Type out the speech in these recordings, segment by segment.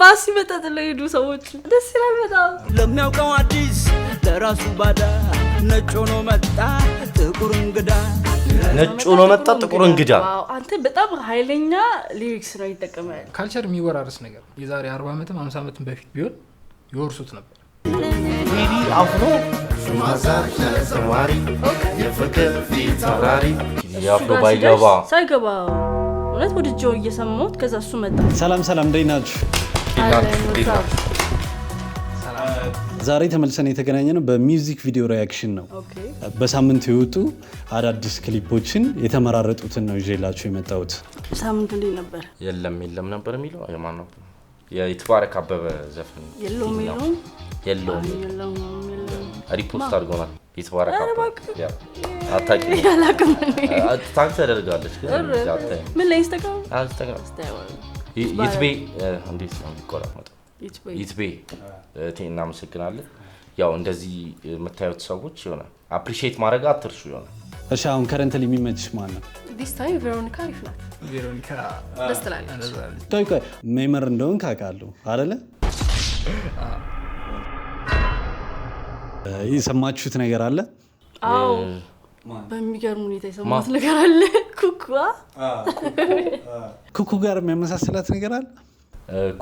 ባስ ይመጣል ለይዱ ሰዎች ደስ ይላል በጣም ለሚያውቀው አዲስ ለራሱ ባዳ ነጭ ሆኖ መጣ ጥቁር እንግዳ ነጭ ሆኖ መጣ ጥቁር እንግዳ ዋው አንተ በጣም ኃይለኛ ሊሪክስ ነው ይተቀመጣ ካልቸር የሚወራርስ ነገር የዛሬ 40 ዓመትም 50 ዓመትም በፊት ቢሆን ይወርሱት ነበር ቴዲ አፍሮ ማዛር ተዋሪ የፍቅር ፊታራሪ ያፍሮ ባይገባ ሳይገባ ወለት ወድጆ እየሰማሁት ከዛ እሱ መጣ ሰላም እንደናችሁ ዛሬ ተመልሰን የተገናኘነው በሚውዚክ ቪዲዮ ሪአክሽን ነው በሳምንቱ የወጡ አዳዲስ ክሊፖችን የተመራረጡትን ነው ይዤላችሁ የመጣሁት ሳምንቱ እንዴ ነበር የለም ነበር የሚለው የማን ነው የይትባረክ አበበ ዘፈን የለም ሪፖስት አድርጎናል ይትባረክ አበበ ያ አታቂ ያላቀም ታክ ተደርጋለች ግን ምን ላይ ኢንስታግራም ይትቤ እንዴት ነው የሚቆራረጠው ይትቤ ቴና መስግናለን ያው እንደዚህ መታየት ሰዎች ይሆናል አፕሪሺየት ማድረግ አትርሱ ይሆናል እሺ አሁን ከረንትሊ የሚመችሽ ማን ነው this time ቬሮኒካ ይፍላት ቬሮኒካ ደስ ትላለች ታይቆ ሜመር እንደሆን ካቃለሁ አይደለ ይሰማችሁት ነገር አለ አው በሚገርም ሁኔታ የሰማሁት ነገር አለ ኩኩ ጋር የሚያመሳስላት ነገር አለ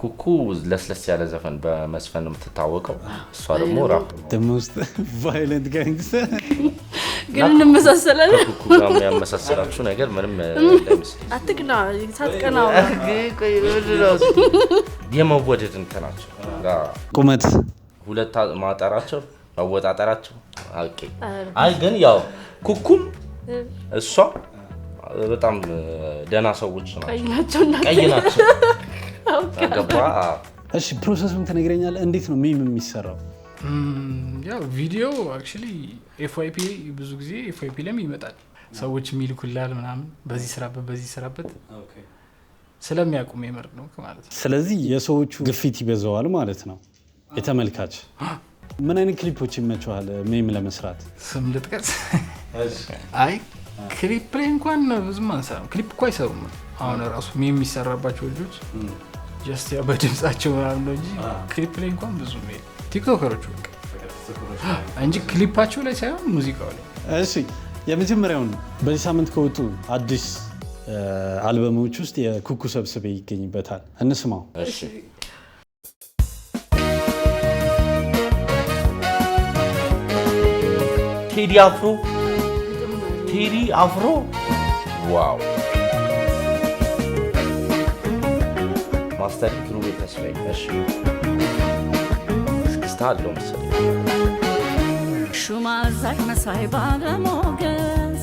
ኩኩ ለስለስ ያለ ዘፈን በመስፈን የምትታወቀው እሷ ደግሞ ራፕ the most violent gangster ግን እንመሳሰላለን ኩኩ ጋር የሚያመሳስላችሁ ነገር ምንም ለምሳሌ አትቅና ሳትቀናው የመወደድ እንተናቸው ቁመት ሁለት ማጠራቸው አወጣጣራቸው አይ ግን ያው ኩኩም እሷ በጣም ደና ሰዎች ናቸው ቀይ ናቸው አገባ እሺ ፕሮሰሱን ተነግረኛለህ እንዴት ነው ሜም የሚሰራው ያው ቪዲዮ actually FYP ብዙ ጊዜ FYP ላይ ይመጣል ሰዎች የሚልኩላል ምናምን በዚህ ስራበት ስለሚያቁም የምር ነው ማለት ነው ስለዚህ የሰዎቹ ግፊት ይበዛዋል ማለት ነው የተመልካች ምን አይነት ክሊፖች ይመቻል ሜም ለመስራት ስም ልጥቀስ አይ ክሊፕ ላይ እንኳን ብዙም አንሰራም ክሊፕ እኮ አይሰሩም አሁን ራሱ ሜም የሚሰራባቸው ልጆች ጀስት ያው በድምጻቸው ምናምን ነው እንጂ ክሊፕ ላይ እንኳን ብዙ ሜም ቲክቶከሮች እንጂ ክሊፓቸው ላይ ሳይሆን ሙዚቃው ላይ እሺ የመጀመሪያውን በዚህ ሳምንት ከወጡ አዲስ አልበሞች ውስጥ የኩኩ ሰብስቤ ይገኝበታል እንስማው እሺ ቴዲ አፍሮ ዋው ማስተር ክሩ ተስፋዬ እሺ እስኪስታለው መሰለኝ ሹማዛክ መሳይ ባለሞገስ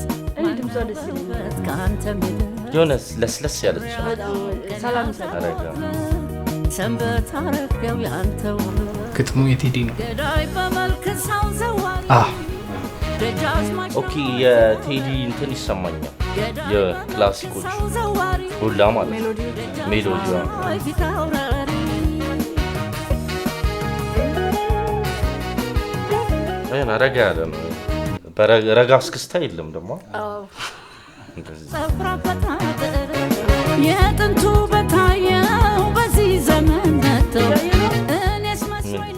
ድምጿ ደስ ይላል ካንተ ዮናስ ለስለስ ያለች ሰላም አረጋ ሰንበት አረገው ያንተው ግጥሙ የቴዲ ነው ገዳይ በመልክ ሰው ዘዋሪ ኦኬ የቴዲ እንትን ይሰማኛል የክላሲኮች ሁላ ማለት ሜሎዲያ ረጋ ያለ ነው ረጋ እስክስታ የለም ደግሞ የጥንቱ በታየው በዚህ ዘመን መጥተው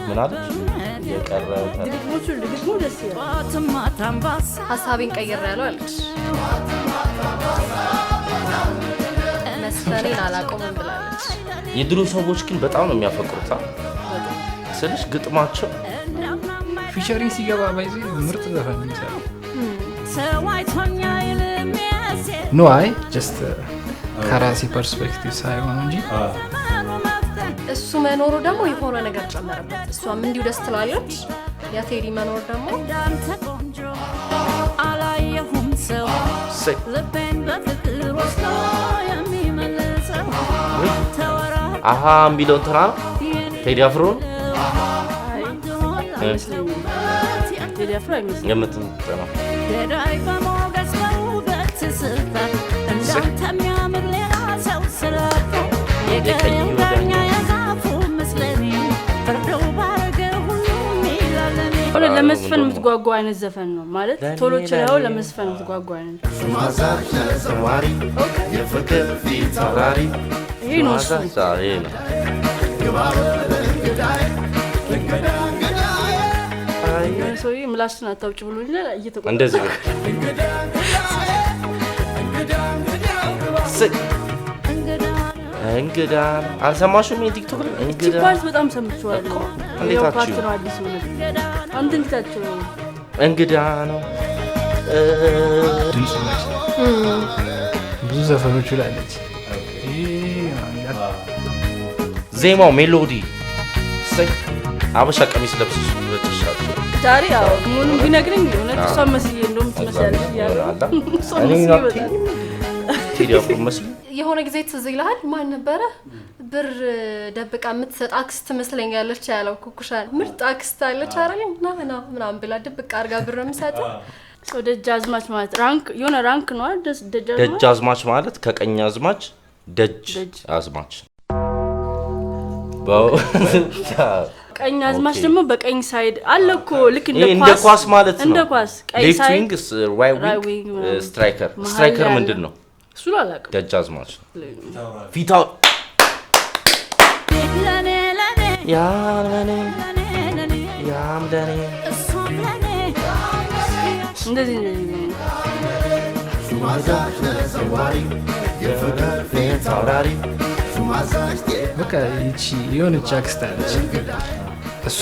ምን አለች የቀረው ድግሞ ደስ ይላል ሀሳቤን ቀይሬያለሁ አለች መስፈኔን አላቆምም ብላለች የድሮ ሰዎች ግን በጣም ነው የሚያፈቅሩት ስልሽ ግጥማቸው ፊቸሪንግ ሲገባ ባይዚ ምርጥ ዘፈን ይሰራል ኖ አይ ጀስት ከራሴ ፐርስፔክቲቭ ሳይሆን እንጂ እሱ መኖሩ ደግሞ የሆነ ነገር ጨመረበት እሷም እንዲሁ ደስ ትላለች ያ ቴዲ መኖር ደግሞ አላየሁም ሰው ልቤን በፍቅር ወስዶ የሚመልሰው አሃ የሚለው እንትና ቴዲ አፍሮ ቴዲ አፍሮ አይመስልም የምትንጠነው ገዳይ በሞገስ በውበት ስልጣን እንዳንተ የሚያምር ሌላ ሰው ስላጣ የቀየው ዳኛ የዛፉ ምስለኔ ፍርደው ባረገ ሁሉም ይላለኔ ለመስፈን የምትጓጓ አይነት ዘፈን ነው ማለት ቶሎ ችለው ለመስፈን የምትጓጓ አይነት የፍቅር ፊት አውራሪ ይሄ ነው እሱ ሰውዬ ምላስን አታውጭ ብሎ ይላል እየተቆጣ እንደዚህ እንግዳ አልሰማሽም? የቲክቶክ እንግዳ ፓርት በጣም ሰምቼዋለሁ። እንዴት ፓርት ነው አዲስ ነው። አንተ እንታችሁ እንግዳ ነው ድምጽ ነው ብዙ ዘፈኖች ላይ አለች። ዜማው ሜሎዲ አበሻ ቀሚስ ለብሰሽ ወጥሻል። ዛሬ ያው ምንም ቢነግረኝ እውነት እሷ መስዬ እንደውም ትመስላለች ያለው የሆነ ጊዜ ትዝ ይልሃል ማን ነበረ ብር ደብቃ የምትሰጥ አክስት ትመስለኛለች ያለው ኩኩሻን ምርጥ አክስት አለች አይደል ምናምን ብላ ድብቅ አድርጋ ብር የምትሰጥ ደጃዝማች ማለት ራንክ የሆነ ራንክ ነው ደጃዝማች ማለት ከቀኝ አዝማች ደጅ አዝማች ቀኝ አዝማች ደግሞ በቀኝ ሳይድ አለኮ ልክ እንደ ኳስ ማለት ነው እንደ ኳስ ቀኝ ሳይድ ሌፍት ዊንግ ስትራይከር ምንድነው እሱ አላውቅም ደጃዝማች ፊታው ያለኔ እንደዚህ በቃ ይቺ የሆነች አክስት አለች እሷ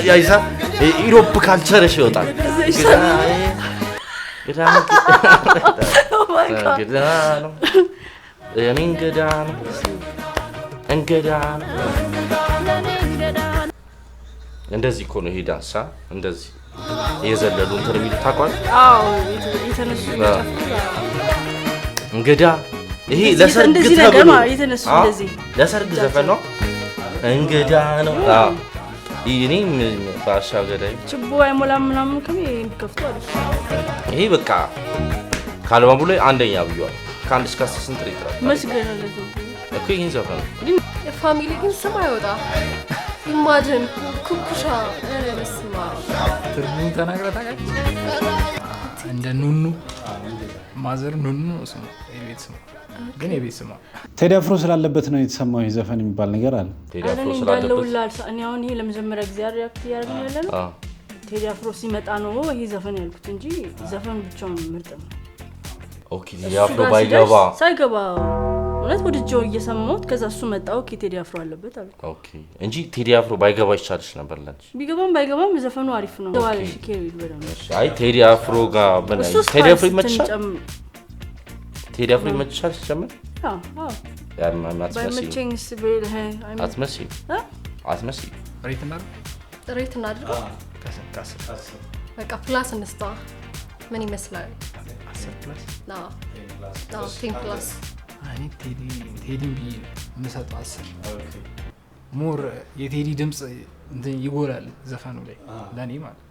ያይሳ ኢሮፕ ካልቸርሽ ይወጣል እንግዳ እንደዚህ እኮ ነው ይሄ ዳንሳ እንደዚህ እየዘለሉ እንትን የሚሉት ታውቃለህ? አዎ የተነሱ እንግዳ ይሄ ለሰርግ ተብሎ የተነሱ እንደዚህ ለሰርግ ዘፈን ነው እንግዳ ነው። አዎ ይሄኔም ባሻ ገዳይ ችቦ አይሞላም ምናምን ከሚከፍቱ አይደል? ይሄ በቃ ካልባሙ ላይ አንደኛ ብየዋል። ከአንድ እስከ 10 ስንት ይጥራል? መስገን ነው እኮ ይሄን ዘፈን የፋሚሊ ግን ስም አይወጣ ኢማጂን ኩኩሻ ለስማ ትርጉም ተናግራ ታውቃለች። እንደ ኑኑ ማዘር ኑኑ ነው ስሙ የቤት ስሙ ግን የቤት ስሙ ቴዲ አፍሮ ስላለበት ነው የተሰማው ይሄ ዘፈን የሚባል ነገር አለ። ቴዲ አፍሮ ስላለበት እኔ አሁን ይሄ ለመጀመሪያ ጊዜ ሪአክት ያደረግን ያለ ነው። ቴዲ አፍሮ ሲመጣ ነው ይሄ ዘፈን ያልኩት እንጂ ዘፈን ብቻውን ምርጥ ነው። ኦኬ ቴዲ አፍሮ ባይገባ ሳይገባ እውነት ወድጄው እየሰማሁት ከዛ እሱ መጣ ኦኬ ቴዲ አፍሮ አለበት አልኩ። ኦኬ እንጂ ቴዲ አፍሮ ባይገባ ይቻልሽ ነበር ለአንቺ። ቢገባም ባይገባም ዘፈኑ አሪፍ ነው። ዋለሽ ኬሪል በደምብ አይ ቴዲ አፍሮ ጋር በላይ ቴዲ አፍሮ ይመችሻል። ቴዲ አፍሮ ይመችሻል ሲጀምር አዎ አትመሲም ሬት እናድርገው በቃ ፕላስ እንስጣ ምን ይመስላል 10 ፕላስ ነው 10 ፕላስ አይ ቴዲ ምሰጠው 10 ሞር የቴዲ ድምጽ እንትን ይጎላል ዘፈኑ ላይ ለኔ ማለት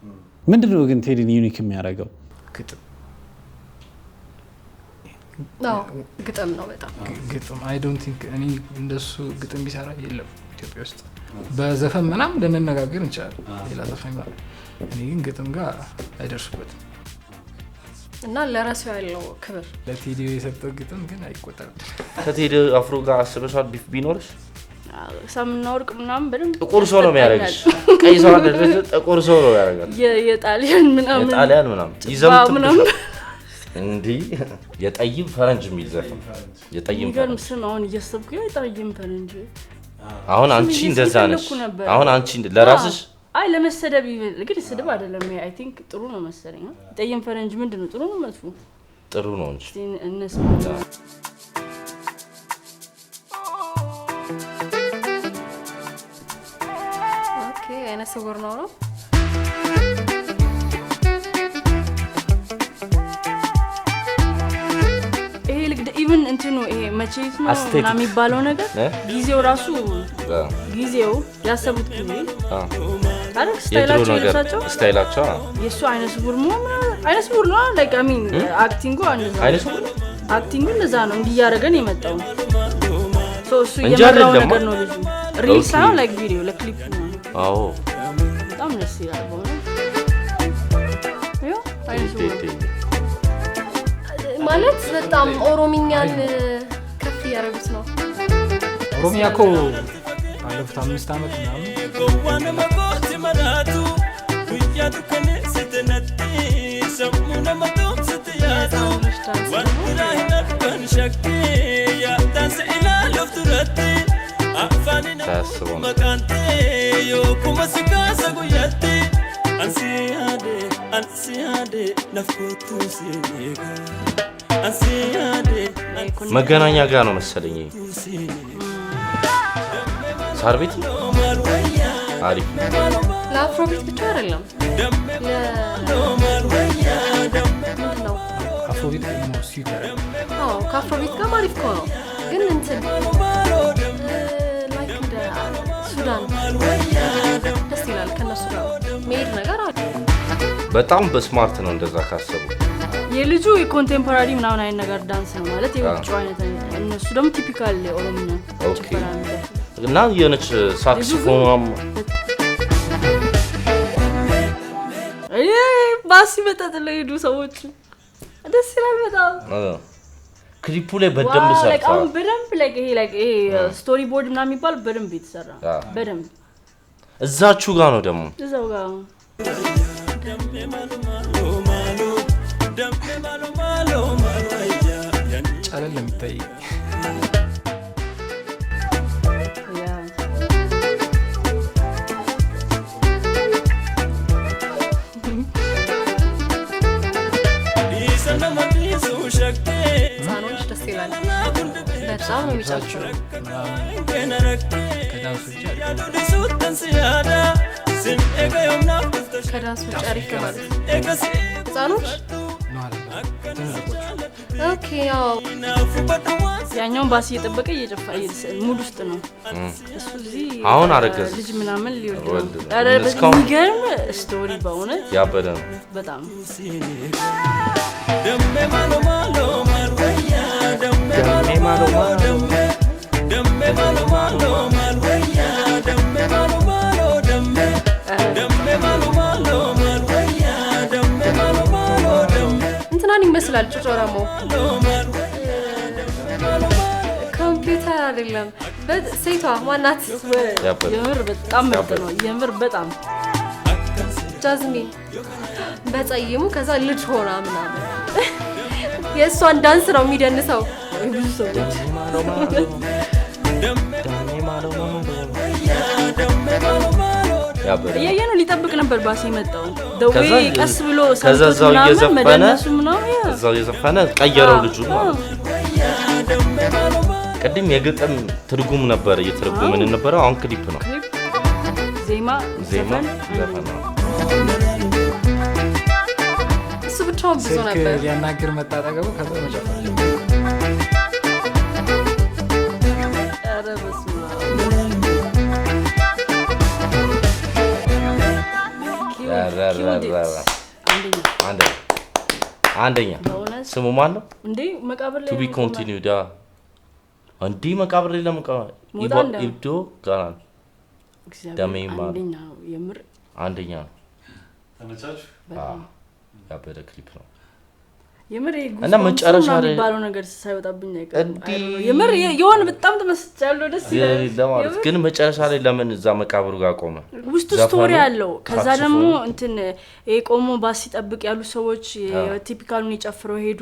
ምንድነው ግን ቴዲን ዩኒክ የሚያደርገው ግጥም ነው በጣም ግጥም አይ ዶንት ቲንክ እኔ እንደሱ ግጥም ቢሰራ የለም ኢትዮጵያ ውስጥ በዘፈን ምናምን ልንነጋገር እንችላለን ሌላ ዘፈን ጋር እኔ ግን ግጥም ጋር አይደርስበትም እና ለራሱ ያለው ክብር ለቴዲ የሰጠው ግጥም ግን አይቆጠርም። ከቴዲ አፍሮ ጋር አስበሻል ቢፍ ቢኖርሽ ሳምና ወርቅ ምናምን በደንብ ጥቁር ሰው ነው የሚያደርግሽ ቀይ ሰው አይደለም ጥቁር ሰው ነው ያደርጋል የጣሊያን ምናምን ይዘምት እንዲ የጠይም ፈረንጅ የሚል ዘፈን የጠይም ፈረንጅ ስም አሁን እያሰብኩ የጠይም ፈረንጅ አሁን አንቺ እንደዛ ነሽ አሁን አንቺ ለራስሽ አይ ለመሰደብ ግን ስድብ አይደለም አይ ቲንክ ጥሩ ነው መሰለኝ ጠይም ፈረንጅ ምንድነው ጥሩ ነው መጥፎ ጥሩ ነው እንጂ እነሱ ኦኬ አይነ ስውር ነው ኢቭን እንትኑ ይሄ መቼት ነው እና የሚባለው ነገር ጊዜው ራሱ ጊዜው ያሰቡት ጊዜ አረክ ስታይላቸው የሱ አይነ ስውር ነው like I mean አክቲንጉ እንደዛ ነው እንዲያረገን የመጣው እሱ የመራው ነገር ነው ልጅ ሪል ሳይሆን ላይክ ቪዲዮ ለክሊፕ ነው። አዎ በጣም ደስ ይላል በእውነት። ማለት በጣም ኦሮምኛን ከፍ ያደረጉት ነው። ኦሮሚያ እኮ ባለፉት 5 ዓመት ምናምን መገናኛ ጋር ነው መሰለኝ ሳር ቤት አሪፍ ለአፍሮቢት ብቻ አይደለም ነው አፍሮቢት ሙዚቃ ከአፍሮቢት ጋር አሪፍ ነው ግን እንትን ላይክ እንደ ሱዳን ደስ ይላል ከነሱ ጋር መሄድ ነገር አለ በጣም በስማርት ነው እንደዛ ካሰቡ የልጁ የኮንቴምፖራሪ ምናምን አይነት ነገር ዳንስ ነው ማለት የውጭ አይነት እነሱ ደግሞ ቲፒካል ኦሮምኛ ጭፈራ ነው እና የነች ሳክስፎን ባሲ በጣጥለ ሄዱ ሰዎች ደስ ይላል በጣም ክሊፑ ላይ በደንብ ሰርቷል በደንብ ይሄ ስቶሪ ቦርድ ምናምን የሚባል በደንብ የተሰራ በደንብ እዛችሁ ጋር ነው ደግሞ እዛው ጋር ጫለል ለሚታይ ህፃኖች ደስ ይላል በጣም ነው የሚጫወቱት ከዳንስ ውጭ አሪፍ ማለት ህፃኖች ኦኬ ያው ያኛውን ባስ እየጠበቀ እየጨፈረ ሙድ ውስጥ ነው እሱ እዚህ አሁን አረገዝ ልጅ ምናምን ሊወልድ ነው ኧረ በሚገርም ስቶሪ በእውነት ያበደ ነው በጣም እንትናን ይመስላል ጮጮራሞ ኮምፒውተር አይደለም ሴቷ ማናት የምር በጣም ምርጥ ነው የምር በጣም ጃዝሚን በጸይሙ ከዛ ልጅ ሆና ምናምን የእሷን ዳንስ ነው የሚደንሰው ብዙ ሰዎች እያየነው ሊጠብቅ ነበር ባስ የመጣው ደዌ ቀስ ብሎ ሰምቶት ምናምን መደነሱም ነው እዛው የዘፈነ ቀየረው ልጁ ማለት ቅድም የግጥም ትርጉም ነበር እየተረጎመን ነበር አሁን ክሊፕ ነው ዜማ ዘፈን እሱ ብቻውን ብዙ ነበር ያናገር መጣጣቀቡ ከዛ መጨፈር አንደኛ ስሙ ማን ነው እንዴ መቃብር ላይ to be continued እንዴ መቃብር ላይ ለመቃብር ኢብዶ ጋር ደሜማ አንደኛ ነው ተመቻችሁ ያበደ ክሊፕ ነው የምር እና መጨረሻ ላይ ባለው ነገር ሳይወጣብኝ አይቀርም የምር የሆነ በጣም ተመስጫለሁ ደስ ይላል ግን መጨረሻ ላይ ለምን እዛ መቃብሩ ጋር ቆመ ውስጡ ስቶሪ አለው ከዛ ደግሞ እንትን ቆሞ ባስ ሲጠብቅ ያሉ ሰዎች ቲፒካሉን ይጨፍረው ሄዱ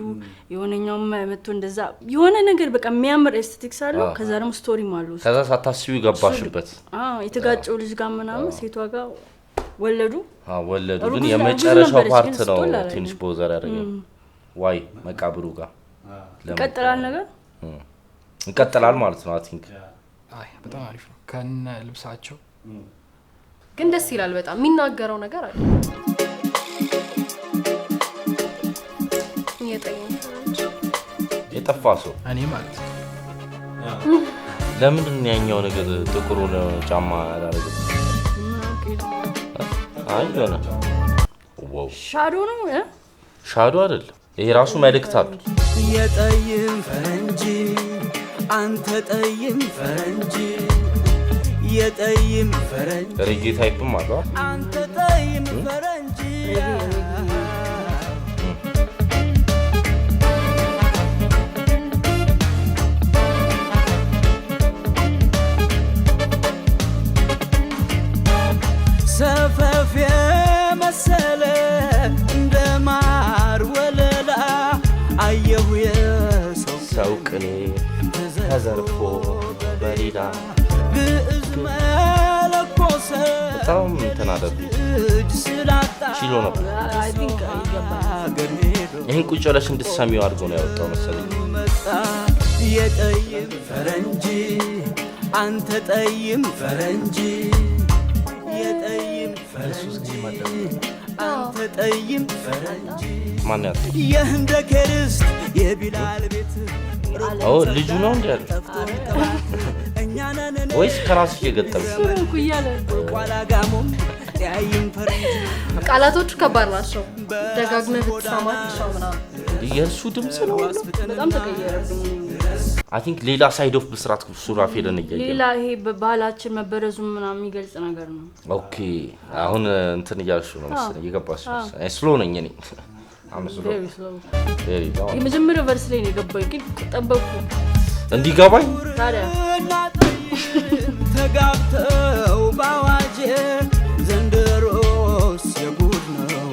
የሆነኛው መጥቶ እንደዛ የሆነ ነገር በቃ የሚያምር ኤስቴቲክስ አለው ከዛ ደግሞ ስቶሪም አለው ከዛ ሳታስዩ ገባሽበት የተጋጨው ልጅ ጋር ምናምን ሴቷ ጋር ወለዱ ግን የመጨረሻው ፓርት ነው ትንሽ ቦዘር ያደረገው ዋይ መቃብሩ ጋር ይቀጥላል ነገር ይቀጥላል ማለት ነው አይ ቲንክ አይ በጣም አሪፍ ነው ከነ ልብሳቸው ግን ደስ ይላል በጣም የሚናገረው ነገር አለ የጠፋ ሰው እኔ ማለት ለምን ያኛው ነገር ጥቁሩን ጫማ ያደረገው አይ ሆነ ዋው ሻዶ ነው ሻዶ አይደለም ይሄ ራሱ መልእክት አለው የጠይም ፈረንጅ አንተ ጠይም ፈረንጅ የጠይም ፈረንጅ ሬጌ ታይፕም አለው አንተ ጠይም ፈረንጅ ሰፈፍ የመሰለ እንደ ማር ወለላ አየሁ የሰው ቅኔ ተዘርፎ በሌላ ግዕዝ መለኮሰ በጣም ተናደዱ ችሎ ነበር። ይህን ቁጭ ብለሽ እንድትሰሚው አድርጎ ነው ያወጣው መሰለኝ። የጠይም ፈረንጅ አንተ ጠይም ፈረንጅ የጠይም ፈረንጅ አንተ ጠይም ፈረንጅ ማን ያለ የህንደ ከርስት የቢላል ቤት ልጁ ነው እንዴ ወይስ ከራስሽ እየገጠመ ቃላቶቹ ከባድ ናቸው። ደጋግመህ ብትሰማቸው ምናምን የእሱ ድምፅ ነው በጣም ተቀየረብኝ። አይ ቲንክ ሌላ ሳይድ ኦፍ ብስራት ሱራፌልን እያየሁ ሌላ ይሄ በባህላችን መበረዙ ምናምን የሚገልጽ ነገር ነው። ኦኬ አሁን እንትን እያልሽ ነው መሰለኝ እየገባሽ ነው። ስሎ ነኝ እኔ የመጀመሪያው ቨርስ ላይ ነው የገባኝ፣ ግን ጠበቅኩ እንዲገባኝ። ታዲያ ተጋብተው ባዋጅ ዘንድሮስ የጉድ ነው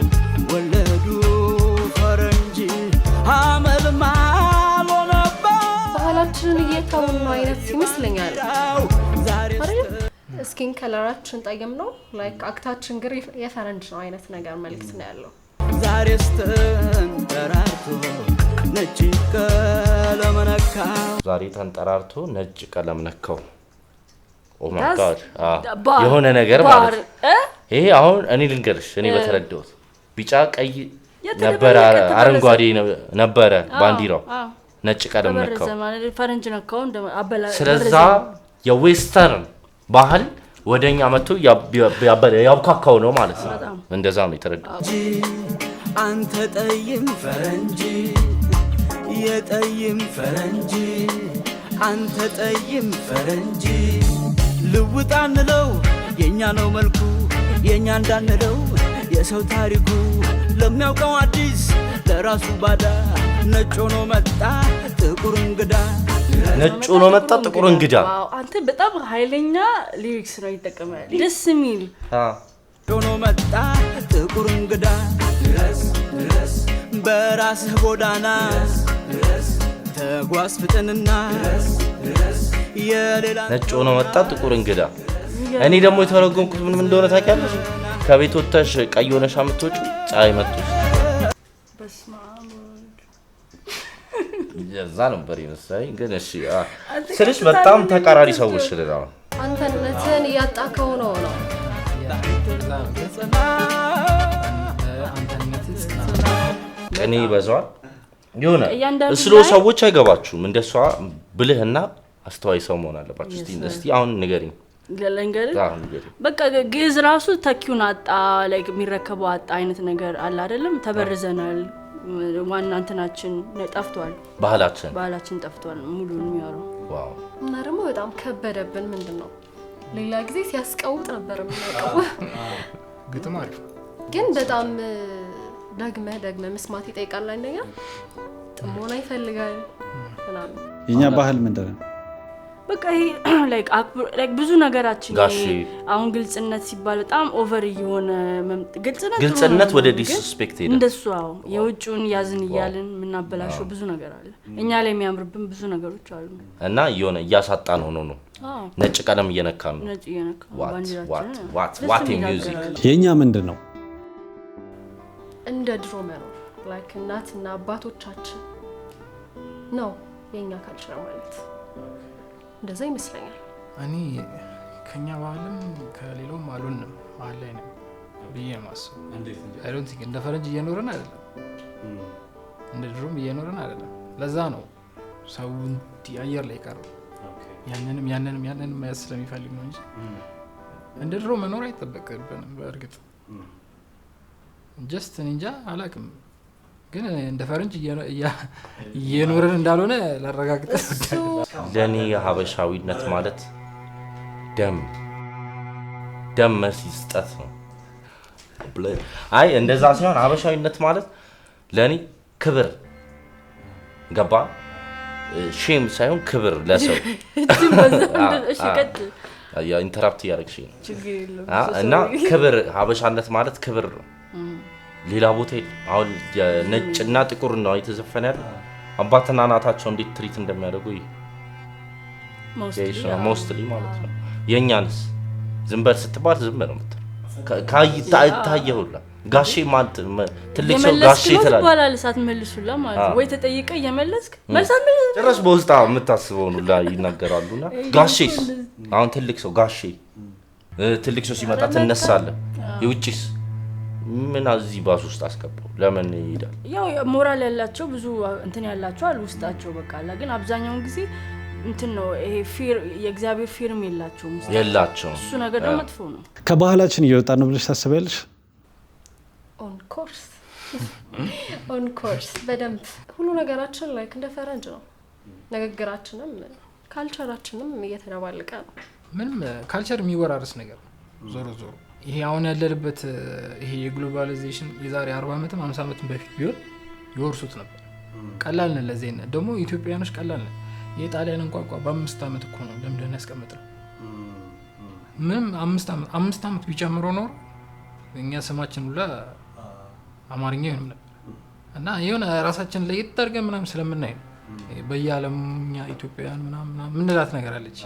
ወለዱ ፈረንጅ አመልማል ሆነበት። ባህላችንን እየተውን ነው አይነት ይመስለኛል። ስኪን ከለራችን ጠይም ነው፣ ላይክ አክታችን ግን የፈረንጅ ነው አይነት ነገር መልክት ነው ያለው። ዛሬስ ተንጠራርቶ ነጭ ቀለም ነካው ዛሬ ተንጠራርቶ ነጭ ቀለም ነካው። ኦ ማይ ጋድ የሆነ ነገር ማለት ይሄ አሁን እኔ ልንገርሽ፣ እኔ በተረዳሁት ቢጫ ቀይ ነበር አረንጓዴ ነበር ባንዲራው፣ ነጭ ቀለም ነካው ፈረንጅ ነካው እንደአበላ። ስለዛ የዌስተርን ባህል ወደኛ መጥቶ ያብካካው ነው ማለት ነው። እንደዛ ነው የተረዳሁት። አንተ ጠይም ፈረንጅ የጠይም ፈረንጅ አንተ ጠይም ፈረንጅ ልውጥ አንለው የኛ ነው መልኩ የኛ እንዳንለው የሰው ታሪኩ ለሚያውቀው አዲስ ለራሱ ባዳ ነጭ ሆኖ መጣ ጥቁር እንግዳ ነጭ ሆኖ መጣ ጥቁር እንግዳ። አንተ በጣም ኃይለኛ ሊሪክስ ነው ይተቀማል። ደስ የሚል ሆኖ መጣ ጥቁር እንግዳ ድረስ በራስህ ጎዳና ተጓዝ ፍጥንና የሌላ ነጭ ሆኖ መጣ ጥቁር እንግዳ። እኔ ደግሞ የተረጎምኩት ምን እንደሆነ ታውቂያለሽ? ከቤት ወጥተሽ ቀይ ሆነሽ አምጥቶች ፀሐይ መጥቶሽ የዛ ነበር ይመስለኝ። ግን እሺ ስልሽ በጣም ተቃራኒ ሰዎች ስለላው አንተነትን እያጣከው ነው ነው እኔ ይበዛዋል የሆነ እስሎ ሰዎች አይገባችሁም። እንደሷ ብልህና አስተዋይ ሰው መሆን አለባችሁ። እስቲ አሁን ንገሪኝ ለለንገር በቃ ግዕዝ ራሱ ተኪውን አጣ ላይክ የሚረከበው አጣ አይነት ነገር አለ አይደለም። ተበርዘናል። ዋና እንትናችን ጠፍቷል። ባህላችን ጠፍቷል ሙሉ ነው የሚያወራው። ዋው እና ደግሞ በጣም ከበደብን። ምንድነው ሌላ ጊዜ ሲያስቀውጥ ነበር የሚያውቀው ግጥም አሪፍ ግን በጣም ደግመ መስማት ይጠይቃል። አንደኛ ጥሞና ይፈልጋል ምናምን። የኛ ባህል ምንድነው በቃ ይሄ ላይክ ብዙ ነገራችን አሁን ግልጽነት ሲባል በጣም ኦቨር እየሆነ ግልጽነት ወደ ዲስሪስፔክት ሄደ። እንደሱ የውጭውን ያዝን እያልን ምናበላሽው ብዙ ነገር አለ። እኛ ላይ የሚያምርብን ብዙ ነገሮች አሉ እና የሆነ እያሳጣን ሆኖ ነው ነጭ ቀለም እየነካ ነው። ነጭ እየነካ ዋት ሚውዚክ የኛ ምንድነው እንደ ድሮ መኖር ላይክ እናትና አባቶቻችን ነው የኛ ካልቸር ማለት እንደዛ ይመስለኛል። እኔ ከኛ ባህልም ከሌላውም አሉንም ባህል ላይ ነው ብዬ ማስብ። አይ ዶንት ቲንክ እንደ ፈረንጅ እየኖርን አይደለም፣ እንደ ድሮም እየኖርን አይደለም። ለዛ ነው ሰው አየር ላይ ቀረው ያንንም ማየት ስለሚፈልግ ነው እንጂ እንደ ድሮ መኖር አይጠበቅብንም። በእርግጥ ጀስት እንጃ አላውቅም፣ ግን እንደ ፈረንጅ እየኖርን እንዳልሆነ ላረጋግጥ። ለኔ የሀበሻዊነት ማለት ደም ደም መስጠት ነው። አይ እንደዛ ሲሆን ሀበሻዊነት ማለት ለኔ ክብር ገባ ሼም ሳይሆን ክብር ለሰው ኢንተራፕት እያደረግሽ ነው እና ክብር ሀበሻነት ማለት ክብር ነው። ሌላ ቦታ አሁን ነጭና ጥቁር ነው የተዘፈነ ያለ አባትና እናታቸው እንዴት ትሪት እንደሚያደርጉ ሞስትሊ ማለት ነው። የኛንስ ዝም በል ስትባል ዝም ነው የምትለው ታየሁላ ጋሼ ማለት ትልቅ ሰው ጋሼ ትላለህ ሳትመልሱላ ማለት ነው። ወይ ተጠይቀ እየመለስክ መልሳት ጭራሽ በውስጥ የምታስበው ነው ላይ ይናገራሉና ጋሼስ አሁን ትልቅ ሰው ጋሼ ትልቅ ሰው ሲመጣ ትነሳለህ። የውጭስ ምን እዚህ ባስ ውስጥ አስገባው ለምን ይሄዳል? ያው ሞራል ያላቸው ብዙ እንትን ያላቸው አሉ ውስጣቸው በቃ አላ ግን አብዛኛውን ጊዜ እንትን ነው ይሄ ፊር የእግዚአብሔር ፊርም የላቸው እሱ ነገር ደግሞ መጥፎ ነው። ከባህላችን እየወጣን ነው ብለሽ ታስቢያለሽ? ኦን ኮርስ በደንብ ሁሉ ነገራችን ላይክ እንደ ፈረንጅ ነው። ንግግራችንም ካልቸራችንም እየተደባለቀ ነው። ምንም ካልቸር የሚወራረስ ነገር ዞሮ ይሄ አሁን ያለበት ይሄ የግሎባላይዜሽን የዛሬ 40 ዓመትም 50 ዓመትም በፊት ቢሆን ይወርሱት ነበር። ቀላል ነው ለዜና ደግሞ ኢትዮጵያኖች ቀላል ነው። የጣሊያንን ቋንቋ በ5 ዓመት እኮ ነው ለምደን ያስቀምጥነው። ምንም 5 ዓመት ቢጨምረው ነው እኛ ስማችን ሁላ አማርኛ ይሆንም ነበር እና የሆነ ራሳችን ላይ ይተርገም ምናምን ስለምናይ በየዓለምኛ ኢትዮጵያውያን ምናምን ምንላት ነገር አለች።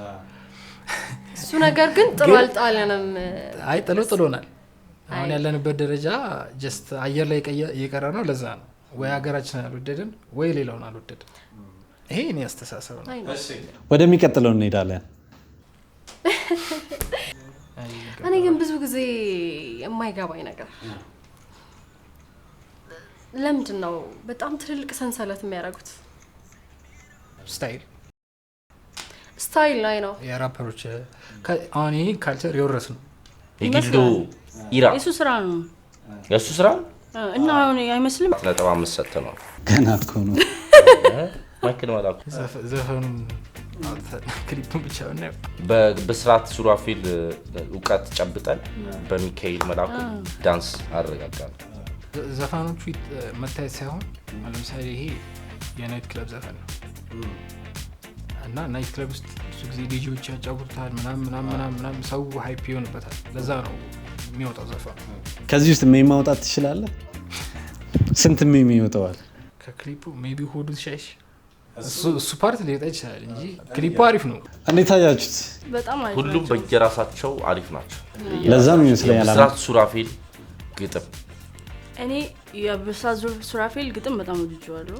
እሱ ነገር ግን ጥሩ አልጣለንም። አይ ጥሎናል። አሁን ያለንበት ደረጃ ጀስት አየር ላይ እየቀረ ነው። ለዛ ነው ወይ ሀገራችን አልወደድን ወይ ሌላውን አልወደድን። ይሄ እኔ አስተሳሰብ ነው። ወደሚቀጥለው እንሄዳለን። እኔ ግን ብዙ ጊዜ የማይገባኝ ነገር ለምንድን ነው በጣም ትልልቅ ሰንሰለት የሚያደርጉት? ስታይል ላይ ነው የራፐሮች አሁን ይሄ ካልቸር የወረስ ነው። ይግዱ ኢራ የሱ ስራ ነው እና አሁን አይመስልም። 5 ሰጥተናል ገና እኮ ነው ማይክል ማላኩ ዘፈኑን ክሊፑን ብቻ ነው በስራት ሱራፊል እውቀት ጨብጠን በሚካኤል መላኩ ዳንስ አረጋጋን። ዘፋኖቹ መታየት ሳይሆን ለምሳሌ ይሄ የናይት ክለብ ዘፈን ነው እና ናይት ክለብ ውስጥ ብዙ ጊዜ ዲጂዎች ያጫውቱታል ምናምን ሰው ሃይፕ ይሆንበታል። ለዛ ነው የሚወጣው ዘፈን። ከዚህ ውስጥ ሜም ማውጣት ትችላለህ? ስንት ሜም ይወጣዋል ከክሊፑ? ሜቢ ሆዱ ሻሽ እሱ ፓርት ሊወጣ ይችላል እንጂ ክሊፑ አሪፍ ነው። እንዴት ታያችሁት? በጣም አሪፍ። ሁሉም በየራሳቸው አሪፍ ናቸው። ለዛም ይመስለኛል በስራት ሱራፊል ግጥም እኔ የበስራት ሱራፊል ግጥም በጣም ወድጄዋለሁ።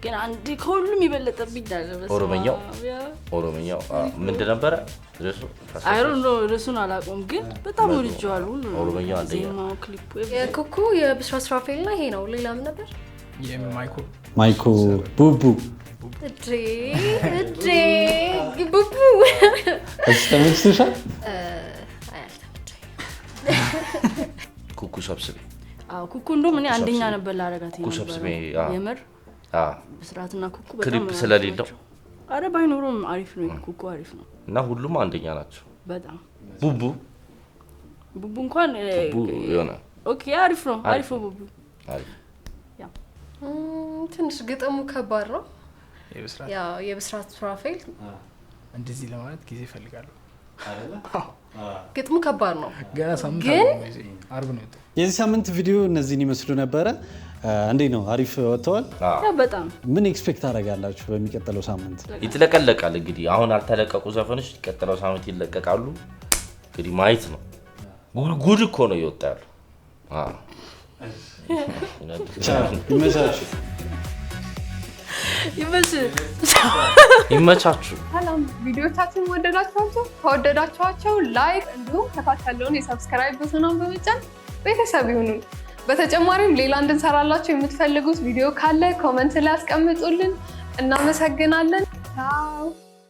ግን አንዴ ከሁሉም ይበለጠብኝ አለ ኦሮምኛው ምንድን ነበረ ርዕሱ? ርዕሱን አላውቀውም ግን በጣም ወድጄዋለሁ። ሁሉ ኦሮምኛው አንደኛ ክሊፑ የኩኩ የበስራት ሱራፊል እና ይሄ ነው። ሌላ ምን ነበር? ማይኮ ቡቡ እዴ ቡቡ ተመችቶሻል? ኩኩ ሰብስቤ ኩኩ እንደውም እኔ አንደኛ ነበር ላረጋት የምር በስራትና ኩኩ በጣም ክሊፕ ስለሌለው አረ ባይኖርም አሪፍ ነው። ኩኩ አሪፍ ነው እና ሁሉም አንደኛ ናቸው። በጣም ቡቡ እንኳን የሆነ ኦኬ አሪፍ ነው ቡቡ አሪፍ። ትንሽ ግጥሙ ከባድ ነው። የበስራት ሱራፊል እንደዚህ ለማለት ጊዜ እፈልጋለሁ አይደለ? ግጥሙ ከባድ ነው። ገና ሳምንት አርብ ነው። የዚህ ሳምንት ቪዲዮ እነዚህን ይመስሉ ነበረ። እንዴት ነው? አሪፍ ወጥተዋል። በጣም ምን ኤክስፔክት አደርጋላችሁ በሚቀጥለው ሳምንት? ይጥለቀለቃል እንግዲህ አሁን አልተለቀቁ ዘፈኖች ይቀጥለው ሳምንት ይለቀቃሉ። እንግዲህ ማየት ነው። ጉድ እኮ ነው ይወጣሉ። ይመቻችሁ። ሰላም። ቪዲዮቻችን ከወደዳችኋቸው ላይክ እንዲሁም ከታች ያለውን የሰብስክራይብ በተናን በመጫን ቤተሰብ ይሁኑ። በተጨማሪም ሌላ እንድንሰራላችሁ የምትፈልጉት ቪዲዮ ካለ ኮመንት ላይ አስቀምጡልን። እናመሰግናለን። ቻው።